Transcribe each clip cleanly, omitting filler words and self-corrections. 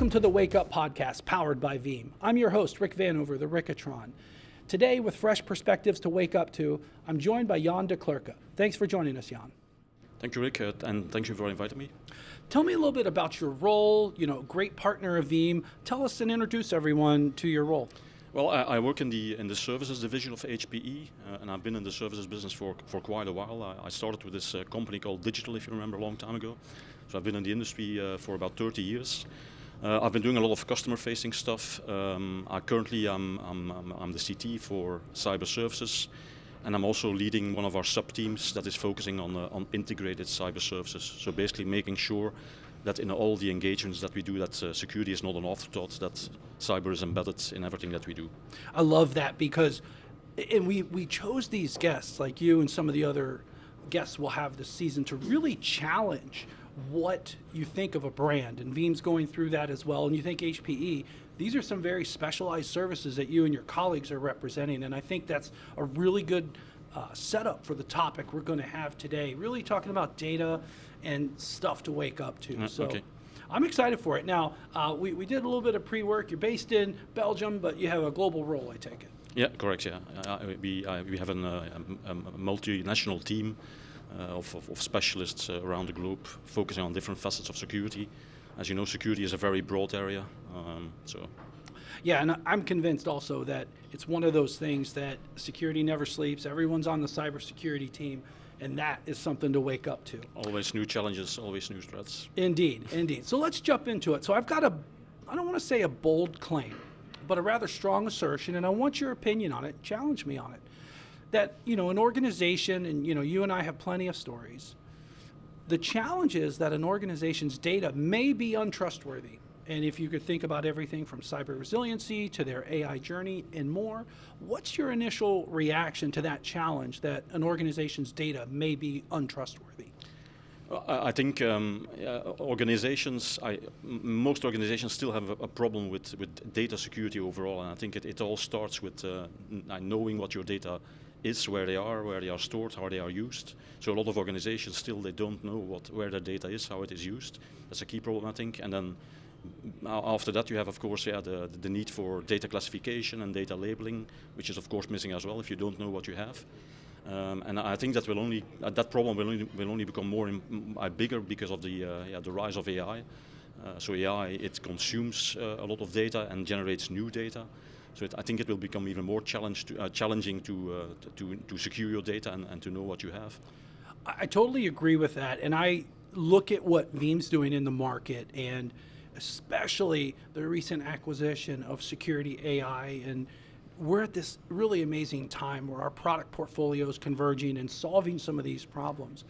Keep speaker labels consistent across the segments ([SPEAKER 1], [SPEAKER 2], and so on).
[SPEAKER 1] Welcome to the Wake Up Podcast, powered by Veeam. I'm your host, Rick Vanover, the Rickatron. Today, with fresh perspectives to wake up to, I'm joined by Jan De Clercq. Thanks for joining us, Jan.
[SPEAKER 2] Thank you, Rick, and thank you for inviting me.
[SPEAKER 1] Tell me a little bit about your role, great partner of Veeam. Tell us and introduce everyone to your role.
[SPEAKER 2] Well, I work in the services division of HPE, and I've been in the services business for quite a while. I started with this company called Digital, if you remember, a long time ago. So I've been in the industry for about 30 years. I've been doing a lot of customer-facing stuff. I'm the CT for cyber services, and I'm also leading one of our sub-teams that is focusing on integrated cyber services. So basically making sure that in all the engagements that we do, that security is not an afterthought, that cyber is embedded in everything that we do.
[SPEAKER 1] I love that because, and we chose these guests, like you and some of the other guests we'll have this season, to really challenge what you think of a brand, and Veeam's going through that as well. And you think HPE, these are some very specialized services that you and your colleagues are representing, and I think that's a really good setup for the topic we're going to have today, really talking about data and stuff to wake up to. So
[SPEAKER 2] okay.
[SPEAKER 1] I'm excited for it. Now, we did a little bit of pre-work. You're based in Belgium, but you have a global role, I take it.
[SPEAKER 2] Yeah, correct, yeah. We have a multinational team of specialists around the globe focusing on different facets of security. As you know, security is a very broad area.
[SPEAKER 1] Yeah, and I'm convinced also that it's one of those things that security never sleeps. Everyone's on the cybersecurity team, and that is something to wake up to.
[SPEAKER 2] Always new challenges, always new threats.
[SPEAKER 1] Indeed, indeed. So let's jump into it. So I've got I don't want to say a bold claim, but a rather strong assertion, and I want your opinion on it, challenge me on it. That, an organization, and you and I have plenty of stories, the challenge is that an organization's data may be untrustworthy. And if you could think about everything from cyber resiliency to their AI journey and more, what's your initial reaction to that challenge that an organization's data may be untrustworthy?
[SPEAKER 2] Well, I think most organizations still have a problem with data security overall, and I think it all starts with knowing what your data is, where they are stored, how they are used. So a lot of organizations still, they don't know where their data is, how it is used. That's a key problem, I think. And then after that, you have, of course, the need for data classification and data labeling, which is, of course, missing as well if you don't know what you have. And I think that that problem will only become bigger because of the rise of AI. So AI, it consumes a lot of data and generates new data. So I think it will become even more challenging to secure your data and to know what you have.
[SPEAKER 1] I totally agree with that, and I look at what Veeam's doing in the market, and especially the recent acquisition of Security AI, and we're at this really amazing time where our product portfolio is converging and solving some of these problems.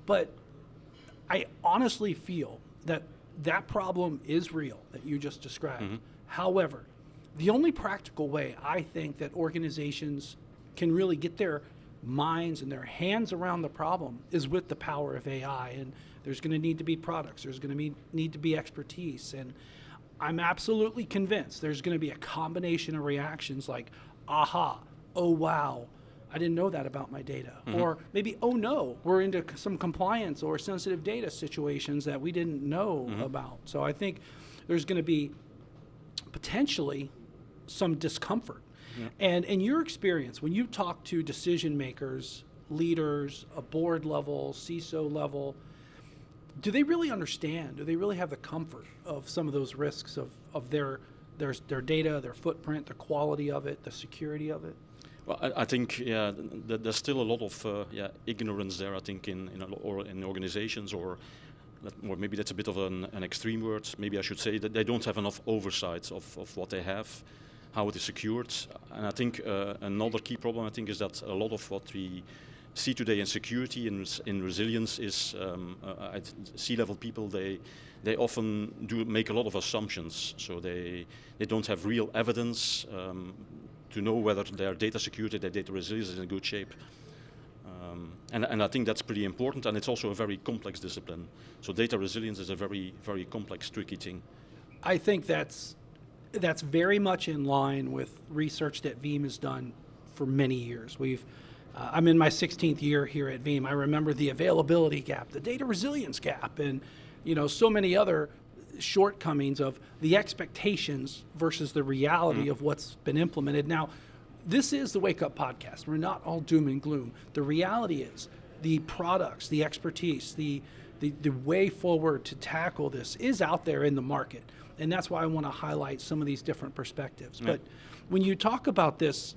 [SPEAKER 1] But I honestly feel that problem is real that you just described. Mm-hmm. However, the only practical way I think that organizations can really get their minds and their hands around the problem is with the power of AI. And there's going to need to be products, there's going to need to be expertise, and I'm absolutely convinced there's going to be a combination of reactions like, aha, oh wow, I didn't know that about my data. Mm-hmm. Or maybe, oh no, we're into some compliance or sensitive data situations that we didn't know mm-hmm. about. So I think there's going to be potentially some discomfort. Yeah. And in your experience, when you talk to decision makers, leaders, a board level, CISO level, do they really understand? Do they really have the comfort of some of those risks of their data, their footprint, the quality of it, the security of it?
[SPEAKER 2] Well, I think there's still a lot of ignorance there. I think in organizations, or maybe that's a bit of an extreme word. Maybe I should say that they don't have enough oversight of what they have, how it is secured. And I think another key problem, I think, is that a lot of what we see today in security and in resilience is C-level people, they often do make a lot of assumptions. So they don't have real evidence to know whether their data security, their data resilience is in good shape. And I think that's pretty important, and it's also a very complex discipline. So data resilience is a very, very complex, tricky thing.
[SPEAKER 1] I think that's very much in line with research that Veeam has done for many years. I'm in my 16th year here at Veeam. I remember the availability gap, the data resilience gap, and so many other shortcomings of the expectations versus the reality of what's been implemented. Now, this is the Wake Up Podcast. We're not all doom and gloom. The reality is the products, the expertise, the way forward to tackle this is out there in the market. And that's why I want to highlight some of these different perspectives. But when you talk about this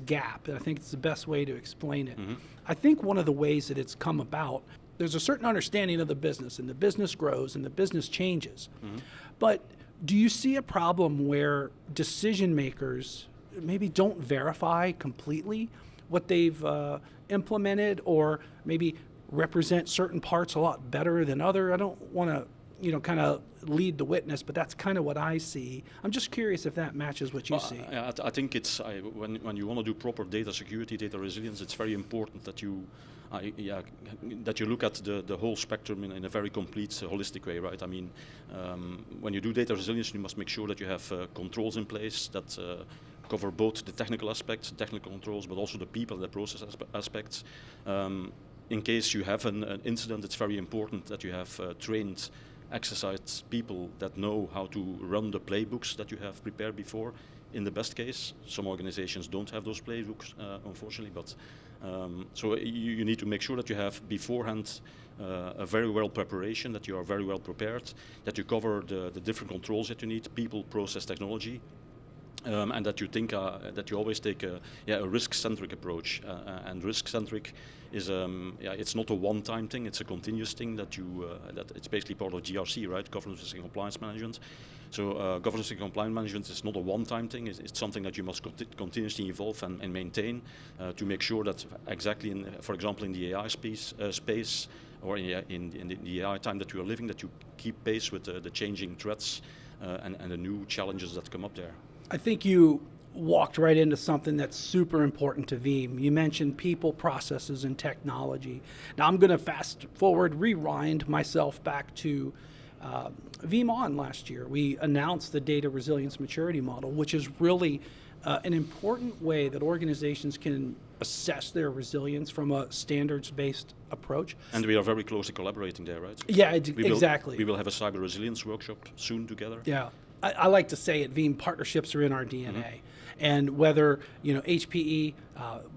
[SPEAKER 1] gap, and I think it's the best way to explain it, I think one of the ways that it's come about, there's a certain understanding of the business, and the business grows and the business changes. But do you see a problem where decision makers maybe don't verify completely what they've implemented, or maybe represent certain parts a lot better than other? I don't want to, kind of lead the witness, but that's kind of what I see. I'm just curious if that matches what you see.
[SPEAKER 2] I think it's when you want to do proper data security, data resilience, it's very important that you look at the whole spectrum in a very complete, holistic way, right? I mean, when you do data resilience, you must make sure that you have controls in place that cover both the technical aspects, technical controls, but also the people and the process aspects. In case you have an incident, it's very important that you have trained, exercised people that know how to run the playbooks that you have prepared before. In the best case, some organizations don't have those playbooks, unfortunately, but so you need to make sure that you have beforehand a very well preparation, that you are very well prepared, that you cover the different controls that you need, people, process, technology. And that you think that you always take a risk-centric approach, and risk-centric is it's not a one-time thing; it's a continuous thing that it's basically part of GRC, right? Governance, Risk and Compliance Management. So governance and compliance management is not a one-time thing; it's something that you must continuously evolve and maintain to make sure that exactly, for example, in the AI space, or in the AI time that we are living, that you keep pace with the changing threats and the new challenges that come up there.
[SPEAKER 1] I think you walked right into something that's super important to Veeam. You mentioned people, processes, and technology. Now I'm going to fast forward, rewind myself back to Veeam On last year. We announced the data resilience maturity model, which is really an important way that organizations can assess their resilience from a standards-based approach.
[SPEAKER 2] And we are very closely collaborating there, right?
[SPEAKER 1] Yeah, exactly.
[SPEAKER 2] We will have a cyber resilience workshop soon together.
[SPEAKER 1] Yeah. I like to say at Veeam, partnerships are in our DNA. And whether, HPE,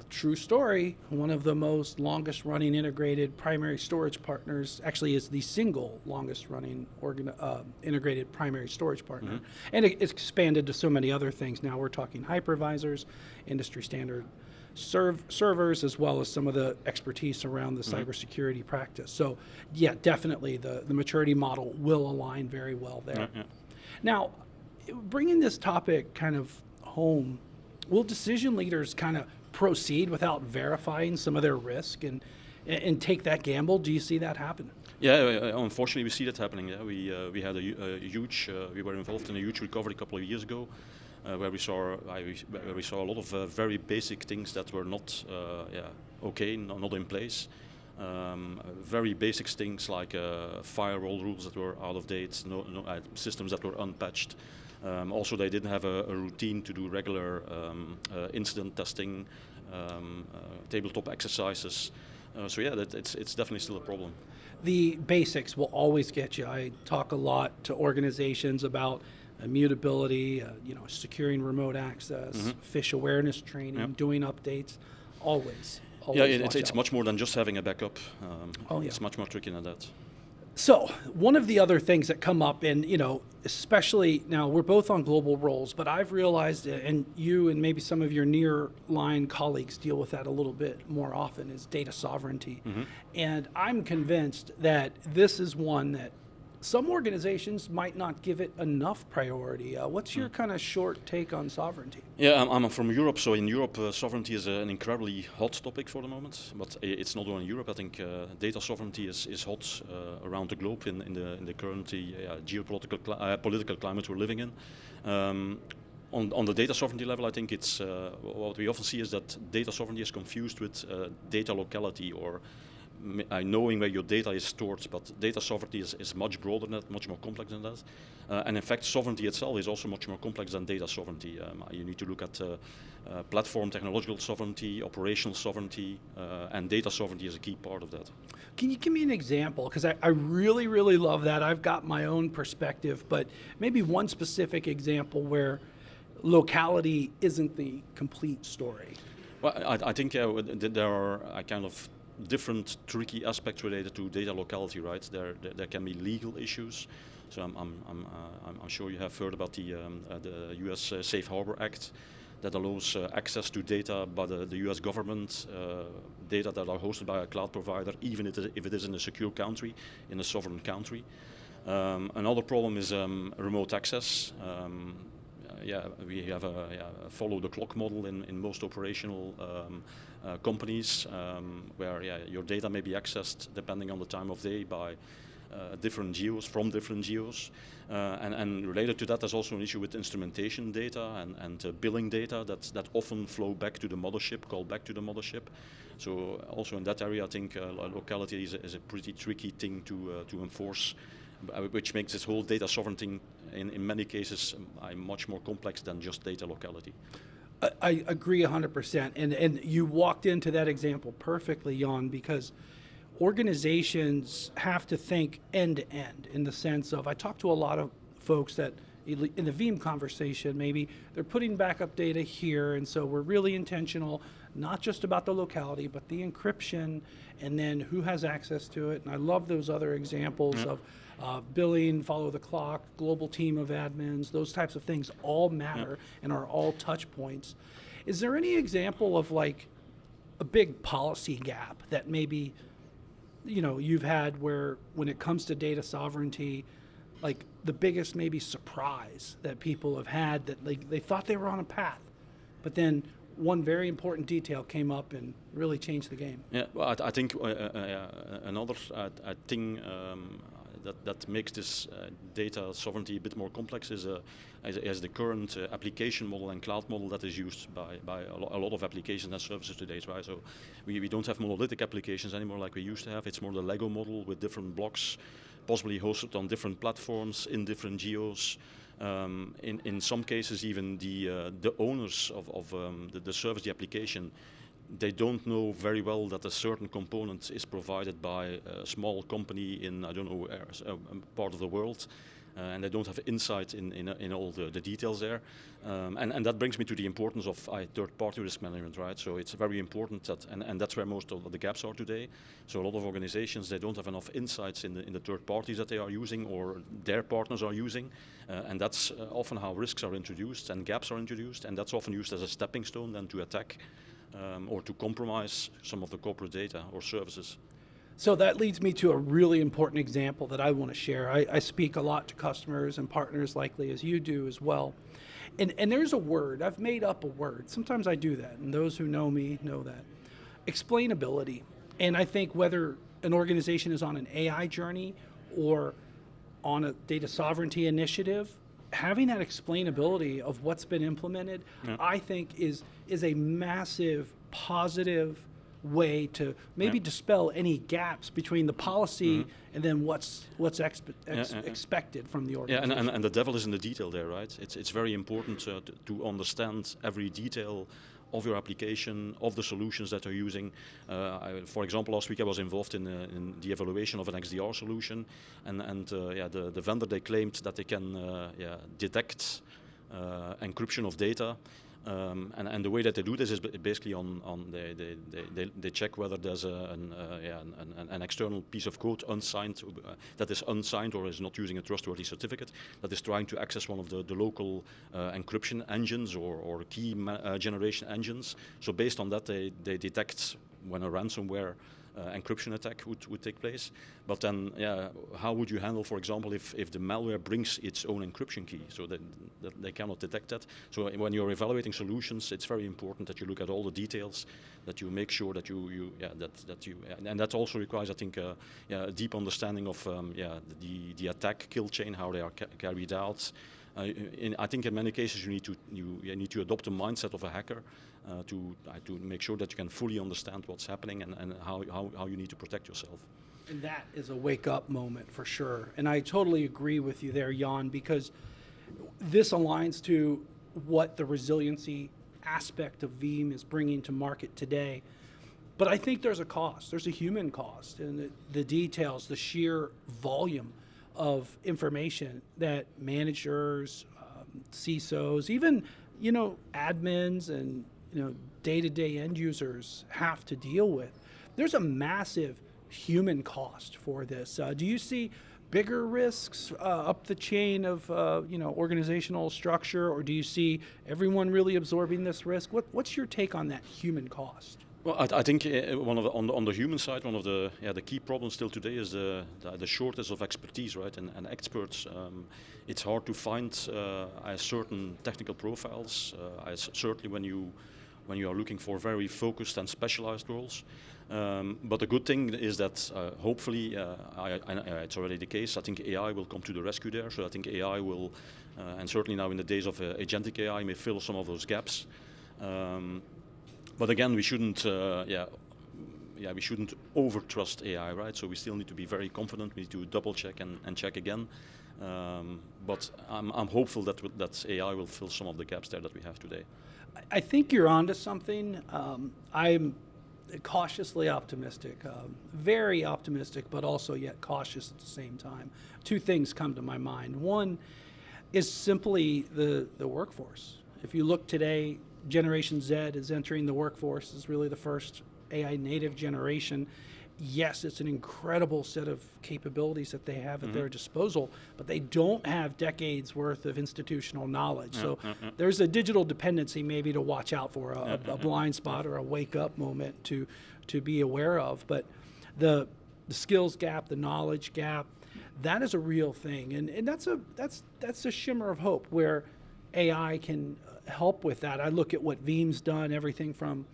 [SPEAKER 1] true story, one of the most longest running integrated primary storage partners, actually is the single longest running integrated primary storage partner. And it's expanded to so many other things. Now we're talking hypervisors, industry standard servers, as well as some of the expertise around the cybersecurity practice. So yeah, definitely the maturity model will align very well there. Now, bringing this topic kind of home, will decision leaders kind of proceed without verifying some of their risk and take that gamble? Do you see that happen?
[SPEAKER 2] Yeah, unfortunately, we see that happening. Yeah, we had a huge, we were involved in a huge recovery a couple of years ago, where we saw a lot of very basic things that were not okay, not in place. Very basic things like firewall rules that were out of date, systems that were unpatched. Also, they didn't have a routine to do regular incident testing, tabletop exercises. So yeah, it's definitely still a problem.
[SPEAKER 1] The basics will always get you. I talk a lot to organizations about immutability, securing remote access, phish awareness training, doing updates, always.
[SPEAKER 2] Yeah, it's much more than just having a backup. It's much more tricky than that.
[SPEAKER 1] So one of the other things that come up, and especially now we're both on global roles, but I've realized, and you and maybe some of your near-line colleagues deal with that a little bit more often, is data sovereignty. And I'm convinced that this is one that some organizations might not give it enough priority. What's your kind of short take on sovereignty?
[SPEAKER 2] Yeah, I'm from Europe, so in Europe sovereignty is an incredibly hot topic for the moment. But it's not only in Europe. I think data sovereignty is hot around the globe in the current geopolitical political climate we're living in. On the data sovereignty level, I think it's what we often see is that data sovereignty is confused with data locality, or knowing where your data is stored, but data sovereignty is much broader than that, much more complex than that. And in fact, sovereignty itself is also much more complex than data sovereignty. You need to look at platform technological sovereignty, operational sovereignty, and data sovereignty is a key part of that.
[SPEAKER 1] Can you give me an example? Because I really, really love that. I've got my own perspective, but maybe one specific example where locality isn't the complete story.
[SPEAKER 2] Well, I think there are kind of different tricky aspects related to data locality, right? There can be legal issues. So I'm sure you have heard about the U.S. Safe Harbor Act that allows access to data by the U.S. government, data that are hosted by a cloud provider, even if it is in a secure country, in a sovereign country. Another problem is remote access. We have a follow the clock model in most operational companies where your data may be accessed depending on the time of day by different geos, from different geos. And related to that, there's also an issue with instrumentation data and billing data that often flow back to the mothership, call back to the mothership. So also in that area, I think locality is a pretty tricky thing to enforce, which makes this whole data sovereignty in many cases much more complex than just data locality.
[SPEAKER 1] I agree 100%. And you walked into that example perfectly, Jan, because organizations have to think end to end in the sense of, I talk to a lot of folks that in the Veeam conversation, maybe they're putting backup data here, and so we're really intentional, not just about the locality, but the encryption, and then who has access to it. And I love those other examples of billing, follow the clock, global team of admins, those types of things all matter and are all touch points. Is there any example of like a big policy gap that maybe you've had where when it comes to data sovereignty, like the biggest maybe surprise that people have had that they thought they were on a path, but then one very important detail came up and really changed the game?
[SPEAKER 2] Yeah, well, I think another thing that makes this data sovereignty a bit more complex is the current application model and cloud model that is used by a lot of applications and services today, right? So we don't have monolithic applications anymore like we used to have. It's more the Lego model with different blocks, possibly hosted on different platforms in different geos. In some cases, even the owners of the service, the application, they don't know very well that a certain component is provided by a small company in, I don't know, part of the world, and they don't have insight in all the details there. And that brings me to the importance of third-party risk management, right? So it's very important that, and that's where most of the gaps are today. So a lot of organizations, they don't have enough insights in the third parties that they are using or their partners are using, and that's often how risks are introduced and gaps are introduced, and that's often used as a stepping stone then to attack or to compromise some of the corporate data or services.
[SPEAKER 1] So that leads me to a really important example that I want to share. I speak a lot to customers and partners, likely as you do as well. And there's a word, I've made up a word. Sometimes I do that, and those who know me know that. Explainability. And I think whether an organization is on an AI journey or on a data sovereignty initiative, having that explainability of what's been implemented, I think is a massive positive way to maybe dispel any gaps between the policy and then what's expected from the organization.
[SPEAKER 2] Yeah, and the devil is in the detail there, right? It's very important to understand every detail of your application, of the solutions that you're using. For example, last week I was involved in the evaluation of an XDR solution, and the vendor, they claimed that they can detect encryption of data. And the way that they do this is basically they check whether there's an external piece of code unsigned that is unsigned or is not using a trustworthy certificate that is trying to access one of the local encryption engines or key generation engines. So based on that, they detect when a ransomware encryption attack would take place. But then, how would you handle, for example, if the malware brings its own encryption key, so that they cannot detect that? So when you're evaluating solutions, it's very important that you look at all the details, that you make sure that and that also requires, I think, a deep understanding of the attack kill chain, how they are carried out. I think in many cases you need to adopt a mindset of a hacker to make sure that you can fully understand what's happening and how you need to protect yourself.
[SPEAKER 1] And that is a wake-up moment for sure. And I totally agree with you there, Jan, because this aligns to what the resiliency aspect of Veeam is bringing to market today. But I think there's a cost. There's a human cost, and the details, the sheer volume of information that managers, CISOs, even admins and day-to-day end users have to deal with. There's a massive human cost for this. Do you see bigger risks up the chain of organizational structure, or do you see everyone really absorbing this risk? What's your take on that human cost?
[SPEAKER 2] Well, I think on the human side, one of the key problems still today is the shortage of expertise, right? And experts. It's hard to find certain technical profiles. Certainly when you are looking for very focused and specialized roles. But the good thing is that hopefully, it's already the case. I think AI will come to the rescue there. So I think AI will, and certainly now in the days of agentic AI, may fill some of those gaps. But again, we shouldn't over-trust AI, right? So we still need to be very confident. We need to double check and check again. But I'm hopeful that AI will fill some of the gaps there that we have today.
[SPEAKER 1] I think you're onto something. I'm cautiously optimistic, very optimistic, but also yet cautious at the same time. Two things come to my mind. One is simply the workforce. If you look today, Generation Z is entering the workforce, is really the first AI native generation. Yes, it's an incredible set of capabilities that they have at their disposal, but they don't have decades worth of institutional knowledge. So there's a digital dependency maybe to watch out for, a blind spot or a wake up moment to be aware of. But the skills gap, the knowledge gap, that is a real thing. And that's a shimmer of hope where AI can help with that. I look at what Veeam's done, everything from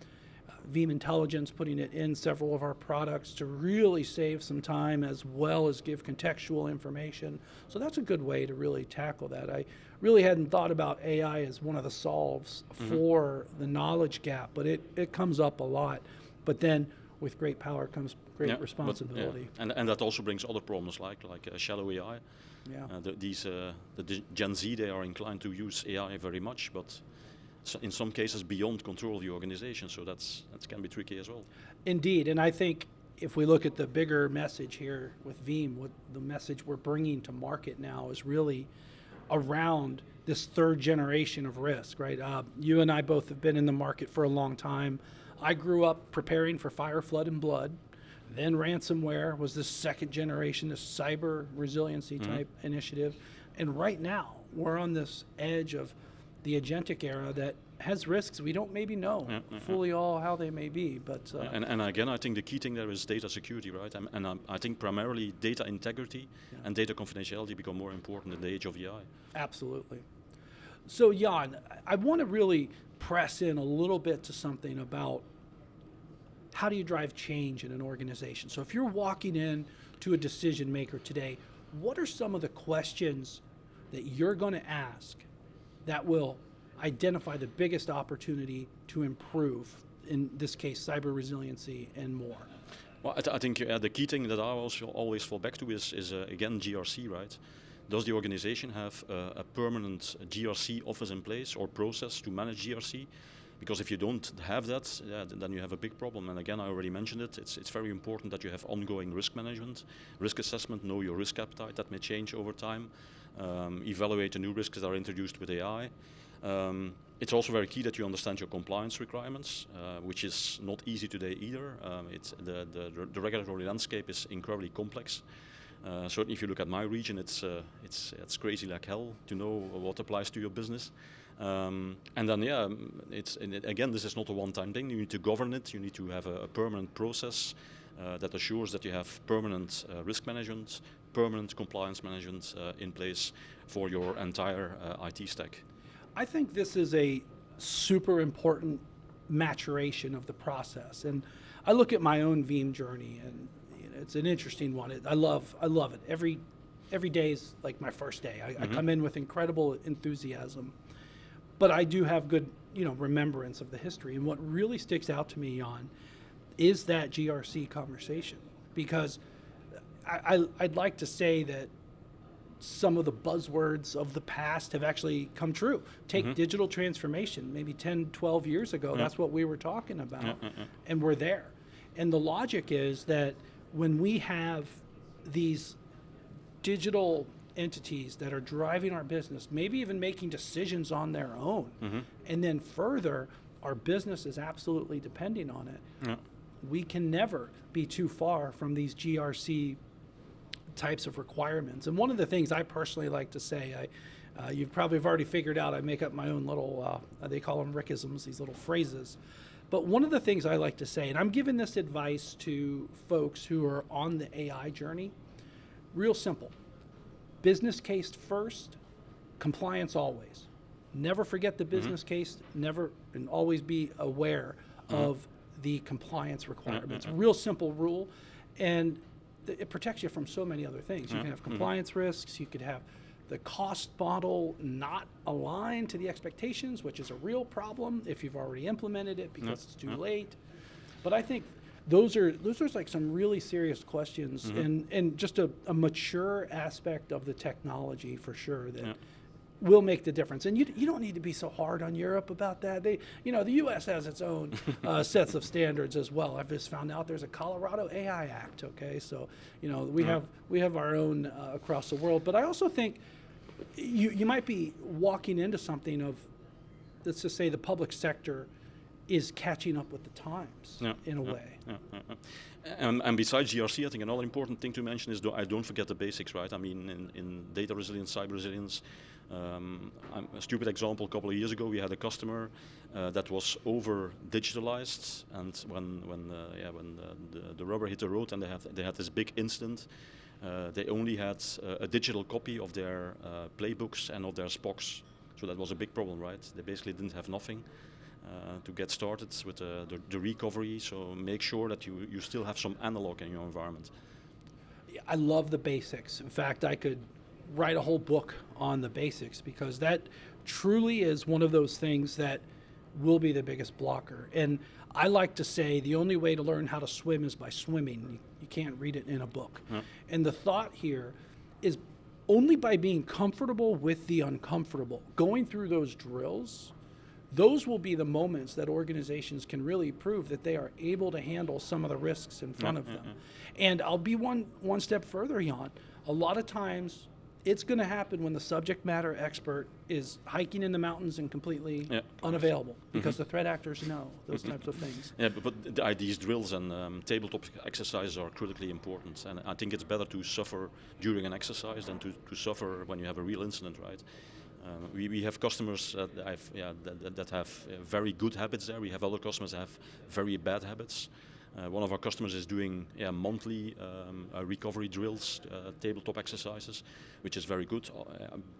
[SPEAKER 1] Veeam Intelligence, putting it in several of our products to really save some time as well as give contextual information. So that's a good way to really tackle that. I really hadn't thought about AI as one of the solves for the knowledge gap, but it comes up a lot. But then with great power comes great responsibility.
[SPEAKER 2] And that also brings other problems like shallow AI. Yeah. The Gen Z, they are inclined to use AI very much, but in some cases beyond control of the organization. So that can be tricky as well. Indeed,
[SPEAKER 1] and I think if we look at the bigger message here with Veeam, what the message we're bringing to market now is really around this third generation of risk, right? You and I both have been in the market for a long time. I grew up preparing for fire, flood, and blood. Then ransomware was the second generation, this cyber resiliency type initiative. And right now, we're on this edge of the agentic era that has risks we don't maybe know fully all how they may be. But
[SPEAKER 2] and again, I think the key thing there is data security, right? And I think primarily data integrity and data confidentiality become more important in the age of AI.
[SPEAKER 1] Absolutely. So Jan, I want to really press in a little bit to something about how do you drive change in an organization? So if you're walking in to a decision maker today, what are some of the questions that you're going to ask that will identify the biggest opportunity to improve, in this case, cyber resiliency and more?
[SPEAKER 2] Well, I think the key thing that I also always fall back to is again, GRC, right? Does the organization have a permanent GRC office in place or process to manage GRC? Because if you don't have that, then you have a big problem. And again, I already mentioned it. It's very important that you have ongoing risk management, risk assessment, know your risk appetite. That may change over time. Evaluate the new risks that are introduced with AI. It's also very key that you understand your compliance requirements, which is not easy today either. The regulatory landscape is incredibly complex. Certainly, if you look at my region, it's crazy like hell to know what applies to your business. And then, again, this is not a one-time thing. You need to govern it. You need to have a permanent process that assures that you have permanent risk management, permanent compliance management in place for your entire IT stack.
[SPEAKER 1] I think this is a super important maturation of the process. And I look at my own Veeam journey, and it's an interesting one. I love it. Every day is like my first day. I come in with incredible enthusiasm. but I do have good, remembrance of the history. And what really sticks out to me, Jan, is that GRC conversation, because I'd like to say that some of the buzzwords of the past have actually come true. Take digital transformation, maybe 10, 12 years ago, that's what we were talking about, and we're there. And the logic is that when we have these digital entities that are driving our business, maybe even making decisions on their own, and then further, our business is absolutely depending on it, we can never be too far from these GRC types of requirements. And one of the things I personally like to say, you probably have already figured out, I make up my own little, they call them Rickisms, these little phrases. But one of the things I like to say, and I'm giving this advice to folks who are on the AI journey, real simple. Business case first, compliance always. Never forget the business case, never and always be aware of the compliance requirements. Real simple rule. And it protects you from so many other things. You can have compliance risks, you could have the cost model not aligned to the expectations, which is a real problem if you've already implemented it because it's too late. But I think those are like some really serious questions, and just a mature aspect of the technology for sure that will make the difference. And you don't need to be so hard on Europe about that. The U.S. has its own sets of standards as well. I've just found out there's a Colorado AI Act. Okay, so we have our own across the world. But I also think you might be walking into something of, let's just say, the public sector is catching up with the times in a way.
[SPEAKER 2] And besides GRC, I think another important thing to mention is I don't forget the basics, right? I mean, in data resilience, cyber resilience, a stupid example, a couple of years ago, we had a customer that was over digitalized, and when the rubber hit the road and they had this big incident, they only had a digital copy of their playbooks and of their SPOCs. So that was a big problem, right? They basically didn't have nothing to get started with the recovery. So make sure that you still have some analog in your environment.
[SPEAKER 1] I love the basics. In fact, I could write a whole book on the basics, because that truly is one of those things that will be the biggest blocker. And I like to say the only way to learn how to swim is by swimming. You can't read it in a book. And the thought here is only by being comfortable with the uncomfortable, going through those drills, those will be the moments that organizations can really prove that they are able to handle some of the risks in front of them. And I'll be one step further, Jan. A lot of times, it's going to happen when the subject matter expert is hiking in the mountains and completely unavailable, because the threat actors know those types of things.
[SPEAKER 2] Yeah, but these drills and tabletop exercises are critically important, and I think it's better to suffer during an exercise than to suffer when you have a real incident, right? We have customers that have very good habits there. We have other customers that have very bad habits. One of our customers is doing monthly recovery drills, tabletop exercises, which is very good.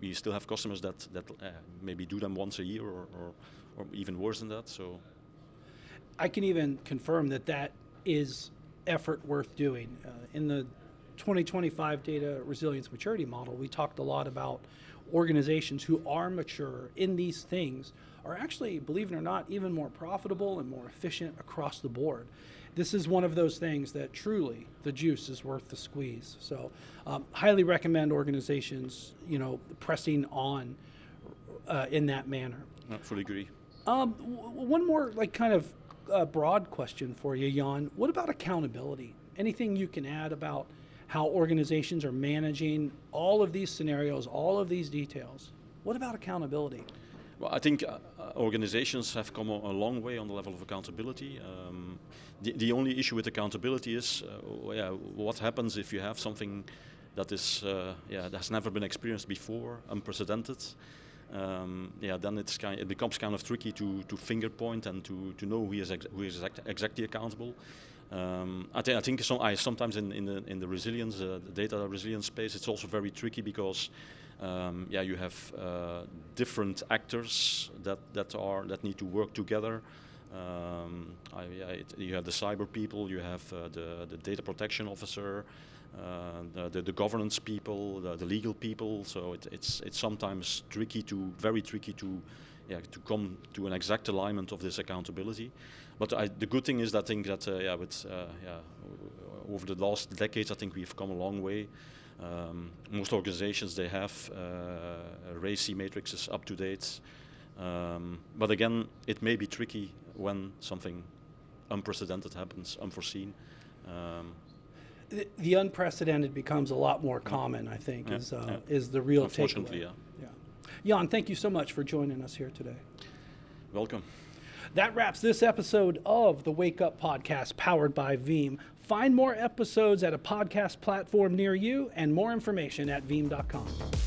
[SPEAKER 2] We still have customers that maybe do them once a year or even worse than that. So
[SPEAKER 1] I can even confirm that is effort worth doing. In the 2025 Data Resilience Maturity Model, we talked a lot about organizations who are mature in these things are actually, believe it or not, even more profitable and more efficient across the board. This is one of those things that truly the juice is worth the squeeze. So highly recommend organizations, pressing on in that manner.
[SPEAKER 2] I fully agree.
[SPEAKER 1] One more kind of broad question for you, Jan. What about accountability? Anything you can add about how organizations are managing all of these scenarios, all of these details? What about accountability?
[SPEAKER 2] Well, I think organizations have come a long way on the level of accountability. The only issue with accountability is, what happens if you have something that is, that has never been experienced before, unprecedented? Then it becomes kind of tricky to finger point and to know who is exactly accountable. I think sometimes in the resilience, the data resilience space, it's also very tricky because you have different actors that need to work together. You have the cyber people, you have the data protection officer, the governance people, the legal people. So it's sometimes very tricky to to come to an exact alignment of this accountability. But the good thing is that I think that over the last decades, I think we've come a long way. Most organizations, they have RACI matrices up to date. But again, it may be tricky when something unprecedented happens, unforeseen.
[SPEAKER 1] The unprecedented becomes a lot more common, I think, is the real
[SPEAKER 2] Unfortunately,
[SPEAKER 1] takeaway. Jan, thank you so much for joining us here today.
[SPEAKER 2] Welcome.
[SPEAKER 1] That wraps this episode of the Wake Up Podcast powered by Veeam. Find more episodes at a podcast platform near you and more information at veeam.com.